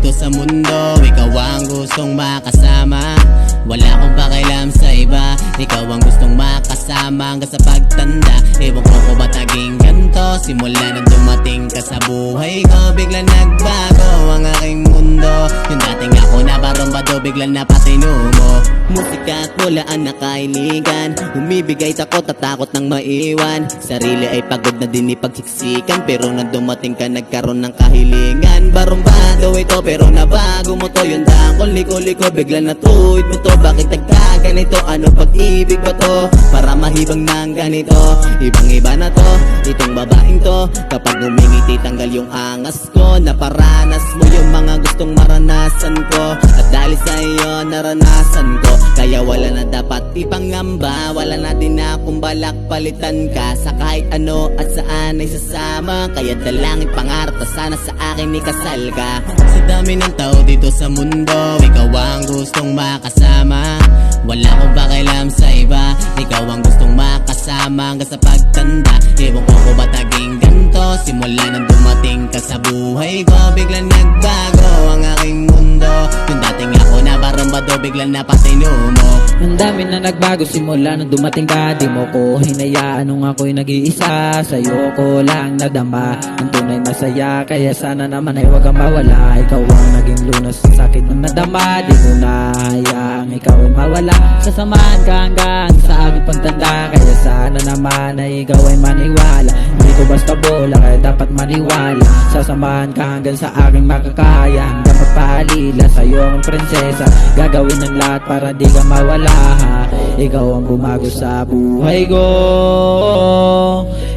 dito sa mundo, ikaw ang gustong makasama. Wala akong pakialam sa iba, ikaw ang gustong makasama hanggang sa pagtanda. Ewan ko kung ba't naging ganito, simula nang dumating ka sa buhay ko, bigla nagbago ang aking mundo. Yung dating ako na barumbado, bigla napatino mo. Musika at bulaan na kailigan, umibigay takot at takot nang maiwan. Sarili ay pagod na din ipagsiksikan, pero nang dumating ka nagkaroon ng kahilingan. Barumbado ito pero nabago mo to, yung dakol liko-liko bigla natuwid mo to. Bakit nagkaganito? Ano pag-ibig ba to? Para mahibang ng ganito, ibang iba na to, itong babaeng to. Kapag umingiti tanggal yung angas ko, naparanas mo yung mga gustong maranasan ko. At dahil sa iyo naranasan ko, kaya wala na dapat ipangamba. Wala na din akong balak palitan ka sa kahit ano at saan ay sasama. Kaya dalangin pangarap na sana sa akin ikasal ka. Sa dami ng tao dito sa mundo, ikaw ang gustong makasama. Wala akong pakialam sa iba, ikaw ang gustong makasama hanggang sa pagtanda. Ewan ko kung ba't naging ganito, simula nang dumating ka sa buhay ko, bigla nagbago ang aking mundo. Yung dating ako na barumbado, bigla napatino mo. Ang dami na nagbago simula nung dumating ka. Di mo ko hinayaan nung ako'y nag-iisa. Sa'yo ko lang nadama ang tunay na saya, kaya sana naman ay wag kang mawala. Ikaw ang naging lunas sa sakit na nadama. Di ko na hayaang ikaw ay mawala. Sasamahan ka hanggang sa aking pagtanda, kaya sana naman ay ikaw ay maniwala. Hindi ko basta bola, kaya dapat maniwala. Sasamahan ka hanggang sa aking makakaya, hanggang magpaalila sa'yo ang prinsesa. Gagawin ng lahat para di ka mawala. Ikaw ang bumago sa buhay ko,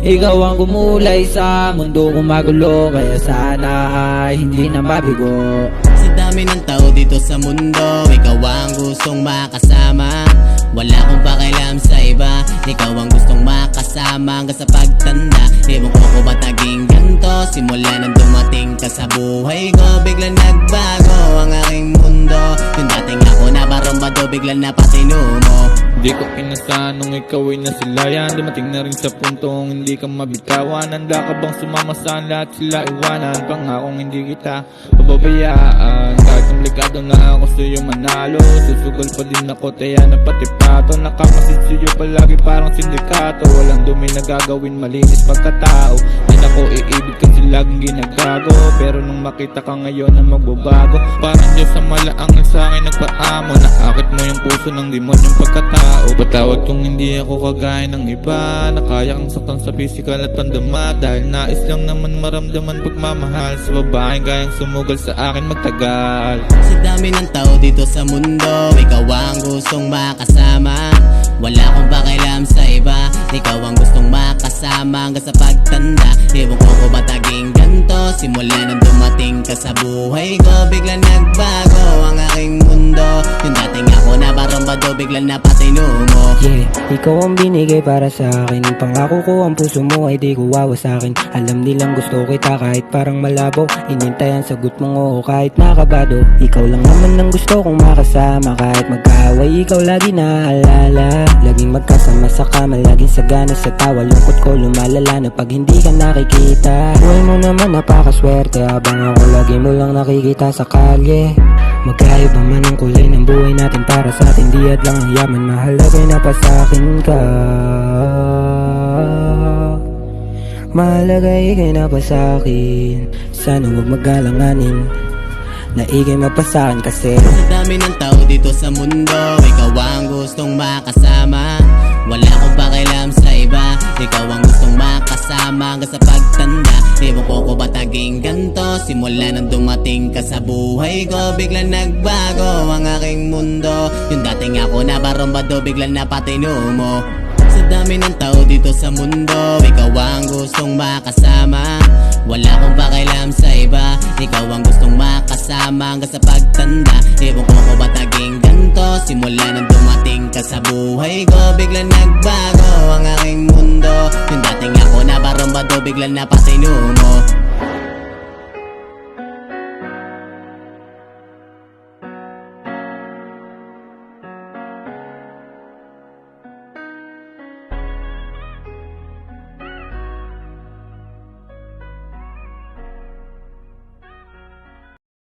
ikaw ang gumulay sa mundo kong magulo, kaya sana ay hindi na mabigo. Sa dami ng tao dito sa mundo, ikaw ang gustong makasama. Wala akong pakialam sa iba, ikaw ang gustong makasama hanggang sa pagtanda. Ewan ko kung ba't naging ganito, simula nang dumating ka sa buhay ko, bigla nagbago ang aking mundo. Yung dating ako na barumbado, bigla napatino mo. Di ko inasahan nung ikaw ay nasilayan, dumating na rin sa puntong hindi ka mabitawan. Handa ka bang sumama sa lahat sila iwanan? Pangakong hindi kita pababayaan. Kahit komplikado na ako sa'yo manalo, susugal pa din ako, taya na pati pato. Nakamasid sa'yo palagi parang sindikato, walang dumi na gagawin, malinis pagkatao. Di na ko iibig kasi laging ginagago, pero nung makita ka ngayon na magbabago, parang Diyos sa malaangan sa'kin nagpaamo. Naakit mo yung puso ng demonyong pagkatao. Patawad kung hindi ako kagaya ng iba, na kaya kang saktan sa physical at pandama. Dahil nais lang naman maramdaman pagmamahal sa babaeng kayang sumugal sa akin magtagal. Sa dami ng tao dito sa mundo, ikaw ang gustong makasama. Wala akong pakialam sa iba, ikaw ang gustong makasama hanggang sa pagtanda. Ewan ko kung ba't naging ganito, simula nang dumating ka sa buhay ko, bigla nagbago ang aking mundo. Yung dating ako na barumbado, bigla napatino mo. Yeah, ikaw ang binigay para sa akin. Pangako ko ang puso mo ay di ko wawasakin. Alam nilang gusto kita kahit parang malabo, inintay ang sagot mong oo kahit nakabado. Ikaw lang naman ang gusto kong makasama, kahit magkaaway ikaw lagi naalala. Laging magkasama sa kama, laging sagana sa tawa. Lungkot ko lumalala na pag hindi ka nakikita. Buhay mo naman napakaswerte, habang ako lagi mo lang nakikita sa kalye. Magkaiba man ang kulay ng buhay natin, para sa atin di at lang ang yaman. Mahalagay na pa sa akin ka, mahalagay ka na pa sa akin. Sana huwag magalanganin na ikay mapasakan kasi sa dami ng tao dito sa mundo, ikaw ang gustong makasama. Wala akong pakialam sa iba, ikaw ang gustong makasama hanggang sa pagtanda. Ewan ko kung ba't naging ganito, simula nang dumating ka sa buhay ko, bigla nagbago ang aking mundo. Yung dating ako na barumbado, bigla napatino mo. Sa dami ng tao dito sa mundo, ikaw ang gustong makasama. Wala akong pakialam sa iba, ikaw ang gustong makasama hanggang sa pagtanda. Ewan ko kung ba't naging ganito, simula nang dumating ka sa buhay ko, bigla nagbago ang aking mundo. Yung dating ako na barumbado, bigla napatino mo.